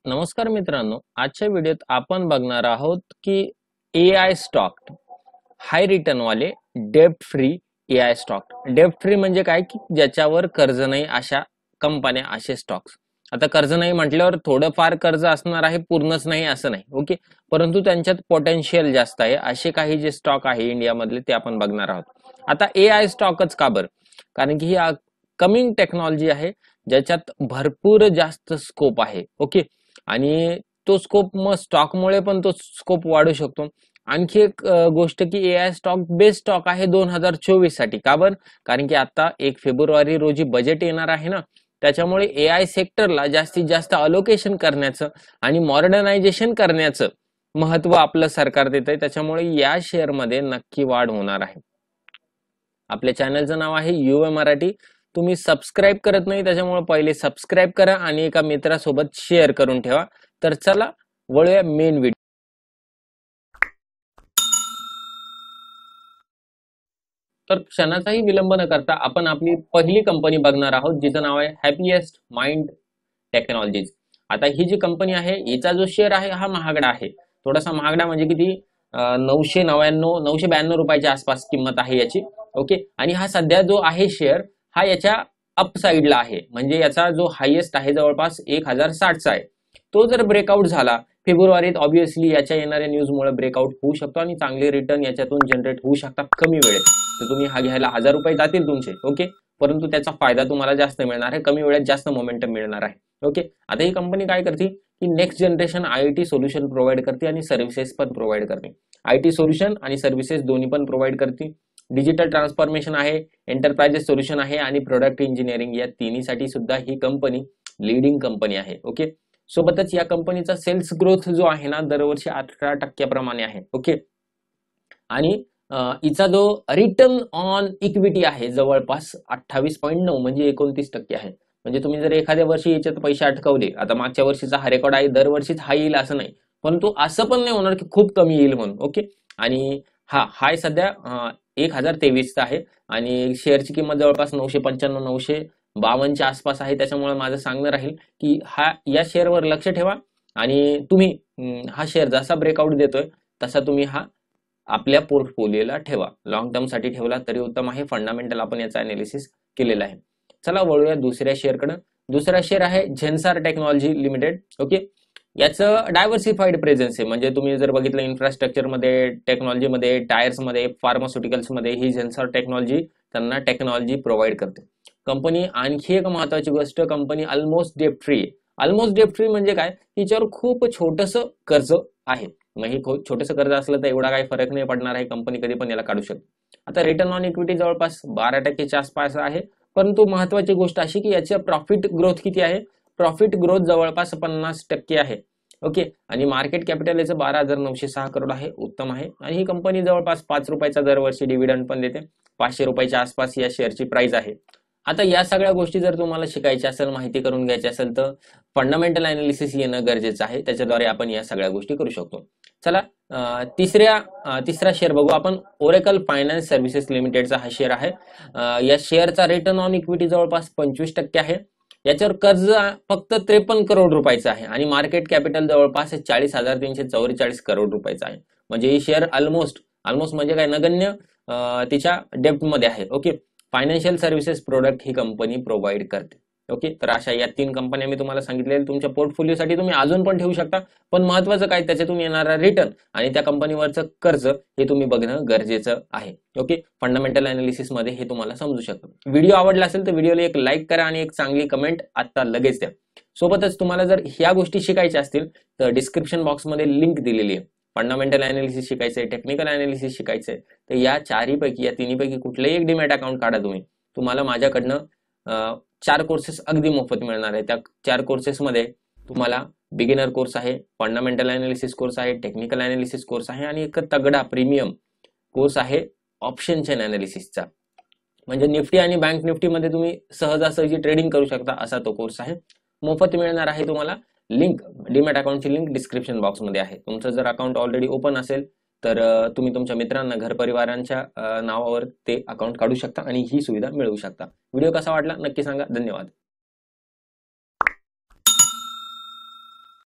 नमस्कार मित्रांनो, आजच्या व्हिडिओत आपण बघणार आहोत की AI स्टॉक हाय रिटर्न वाले डेब्ट फ्री AI स्टॉक. डेब्ट फ्री म्हणजे काय की ज्याच्यावर कर्ज नाही अशा कंपन्या, असे स्टॉक्स. आता कर्ज नाही म्हटल्यावर थोडंफार कर्ज असणार आहे, पूर्णच नाही असं नाही. ओके, परंतु त्यांच्यात पोटेन्शियल जास्त आहे असे काही जे स्टॉक आहे इंडियामधले ते आपण बघणार आहोत. आता AI स्टॉकच का बरं? कारण की ही कमिंग टेक्नॉलॉजी आहे ज्याच्यात भरपूर जास्त स्कोप आहे. ओके, आणि तो स्कोप मग स्टॉकमुळे पण तो स्कोप वाढू शकतो. आणखी एक गोष्ट की AI स्टॉक बेस्ट स्टॉक आहे 2024 साठी. का बरं? कारण की आता 1 फेब्रुवारी रोजी बजेट येणार आहे ना, त्याच्यामुळे AI सेक्टरला जास्तीत जास्त अलोकेशन करण्याचं आणि मॉडर्नायझेशन करण्याचं महत्व आपलं सरकार देत आहे. त्याच्यामुळे या शेअरमध्ये नक्की वाढ होणार आहे. आपल्या चॅनलचं नाव आहे UA मराठी. तुम्ही सबस्क्राईब करत नाही, त्याच्यामुळे पहिले सबस्क्राईब करा आणि एका मित्रासोबत शेअर करून ठेवा. तर चला वळूया मेन व्हिडिओ. तर क्षणाचाही विलंब न करता आपण आपली पहिली कंपनी बघणार आहोत, जिचं नाव आहे हॅपीएस्ट माइंड टेक्नॉलॉजीज. आता ही जी कंपनी आहे हिचा जो शेअर आहे हा महागडा आहे. थोडासा महागडा म्हणजे किती? 992 रुपयाच्या आसपास किंमत आहे याची. ओके, आणि हा सध्या जो आहे शेअर हा याच्या अप साईडला आहे. म्हणजे याचा जो हायेस्ट आहे जवळपास 1060चा आहे. तो जर ब्रेकआउट झाला फेब्रुवारीत, ऑब्विसली याच्या येणाऱ्या न्यूजमुळे ब्रेकआउट होऊ शकतो आणि चांगले रिटर्न याच्यातून जनरेट होऊ शकतात कमी वेळेत. तर तुम्ही हा घ्यायला 1000 रुपये जातील तुमचे. ओके, परंतु त्याचा फायदा तुम्हाला जास्त मिळणार आहे, कमी वेळेत जास्त मोमेंटम मिळणार आहे. ओके, आता ही कंपनी काय करते की next generation IoT solution provide करते आणि सर्व्हिसेस पण प्रोव्हाइड करते. IT सोल्युशन आणि सर्व्हिसेस दोन्ही पण प्रोव्हाइड करते. डिजिटल ट्रान्सफॉर्मेशन आहे, एंटरप्राइजेस सोल्युशन आहे आणि प्रोडक्ट इंजिनिअरिंग, या तिन्हीसाठी सुद्धा ही कंपनी लीडिंग कंपनी आहे. ओके, सोबतच या कंपनीचा सेल्स ग्रोथ जो आहे ना दरवर्षी 18% आहे. ओके, आणि हिचा जो रिटर्न ऑन इक्विटी आहे जवळपास 28.9 म्हणजे 29% आहे. म्हणजे तुम्ही जर एखाद्या वर्षी याच्यात पैसे अटकवले, आता मागच्या वर्षीचा हा रेकॉर्ड आहे, दरवर्षीच हा येईल असं नाही, परंतु असं पण नाही होणार की खूप कमी येईल म्हणून. ओके, आणि हा हाय सध्या 1023चा आहे आणि शेअरची किंमत जवळपास 995 952च्या आसपास आहे. त्याच्यामुळे माझं सांगणं राहील की या शेअरवर लक्ष ठेवा आणि तुम्ही हा शेअर जसा ब्रेकआउट देतोय तसा तुम्ही हा आपल्या पोर्टफोलिओला ठेवा. लॉंग टर्म साठी ठेवला तरी उत्तम आहे. फंडामेंटल आपण याचा अनालिसिस केलेला आहे. चला वळूया दुसऱ्या शेअरकडे. दुसरा शेअर आहे झेन्सार टेक्नॉलॉजी लिमिटेड. ओके, याचं डायव्हर्सिफाईड प्रेझेन्स आहे. म्हणजे तुम्ही जर बघितलं इन्फ्रास्ट्रक्चरमध्ये, टेक्नॉलॉजीमध्ये, टायर्समध्ये, फार्मास्युटिकल्समध्ये ही झेन्सार टेक्नॉलॉजी त्यांना टेक्नॉलॉजी प्रोव्हाइड करते. कंपनी आणखी एक महत्वाची गोष्ट, कंपनी ऑलमोस्ट डेप्ट फ्री आहे. ऑलमोस्ट डेप्ट फ्री म्हणजे काय? तिच्यावर खूप छोटंसं कर्ज आहे. मग हे छोटंसं कर्ज असलं तर एवढा काही फरक नाही पडणार आहे, कंपनी कधी पण याला काढू शकते. आता रिटर्न ऑन इक्विटी जवळपास 12%च्या आसपास आहे. परंतु महत्वाची गोष्ट अशी की याच्या प्रॉफिट ग्रोथ किती आहे? प्रॉफिट ग्रोथ जवळपास 50% आहे. ओके, आणि मार्केट कॅपिटल याचं 12,906 करोड आहे. उत्तम आहे. आणि ही कंपनी जवळपास 5 रुपयाचा दरवर्षी डिव्हिडंड पण देते. 500 रुपयाच्या आसपास या शेअरची प्राइस आहे. आता या सगळ्या गोष्टी जर तुम्हाला शिकायच्या असेल, माहिती करून घ्यायची असेल तर फंडामेंटल अनालिसिस येणं गरजेचं आहे. त्याच्याद्वारे आपण या सगळ्या गोष्टी करू शकतो. चला तिसरा शेअर बघू आपण. ओरेकल फायनान्स सर्व्हिसेस लिमिटेडचा हा शेअर आहे. या शेअरचा रिटर्न ऑन इक्विटी जवळपास 25% आहे. याच्यावर कर्ज फक्त 53 करोड रुपयाचं आहे आणि मार्केट कॅपिटल जवळपास 40,344 करोड रुपयाचं आहे. म्हणजे ही शेअर ऑलमोस्ट म्हणजे काय, नगण्य तिच्या डेप्ट मध्ये आहे. ओके, फायनान्शियल सर्व्हिसेस प्रोडक्ट ही कंपनी प्रोव्हाइड करते. ओके, तर अशा या 3 कंपन्या मी तुम्हाला सांगितलेल्या तुमच्या पोर्टफोलिओसाठी तुम्ही अजून पण ठेवू शकता. पण महत्वाचं काय, त्याच्यातून येणारा रिटर्न आणि त्या कंपनीवरचं कर्ज हे तुम्ही बघणं गरजेचं आहे. ओके, फंडामेंटल अनालिसिस मध्ये हे तुम्हाला समजू शकतं. व्हिडिओ आवडला असेल तर व्हिडिओला एक लाईक करा आणि एक चांगली कमेंट आता लगेच द्या. सोबतच तुम्हाला जर ह्या गोष्टी शिकायच्या असतील तर डिस्क्रिप्शन बॉक्समध्ये लिंक दिलेली आहे. फंडामेंटल अनालिसिस शिकायचंय, टेक्निकल अनालिसिस शिकायचंय, तर या तिन्हीपैकी कुठलंही एक डीमॅट अकाउंट काढा तुम्ही. तुम्हाला माझ्याकडनं 4 कोर्सेस अगदी मोफत मिळणार आहे. त्या 4 कोर्सेसमध्ये तुम्हाला बिगिनर कोर्स आहे, फंडामेंटल अनालिसिस कोर्स आहे, टेक्निकल अनालिसिस कोर्स आहे आणि एक तगडा प्रीमियम कोर्स आहे ऑप्शन चेन अनालिसिसचा. म्हणजे निफ्टी आणि बँक निफ्टीमध्ये तुम्ही सहजासहजी ट्रेडिंग करू शकता असा तो कोर्स आहे. मोफत मिळणार आहे तुम्हाला. लिंक, डीमॅट अकाउंटची लिंक डिस्क्रिप्शन बॉक्समध्ये आहे. तुमचं जर अकाउंट ऑलरेडी ओपन असेल तर तुम्ही तुमच्या मित्रांना, घरपरिवारांच्या नावावर ते अकाउंट काढू शकता आणि ही सुविधा मिळवू शकता. व्हिडिओ कसा वाटला नक्की सांगा. धन्यवाद.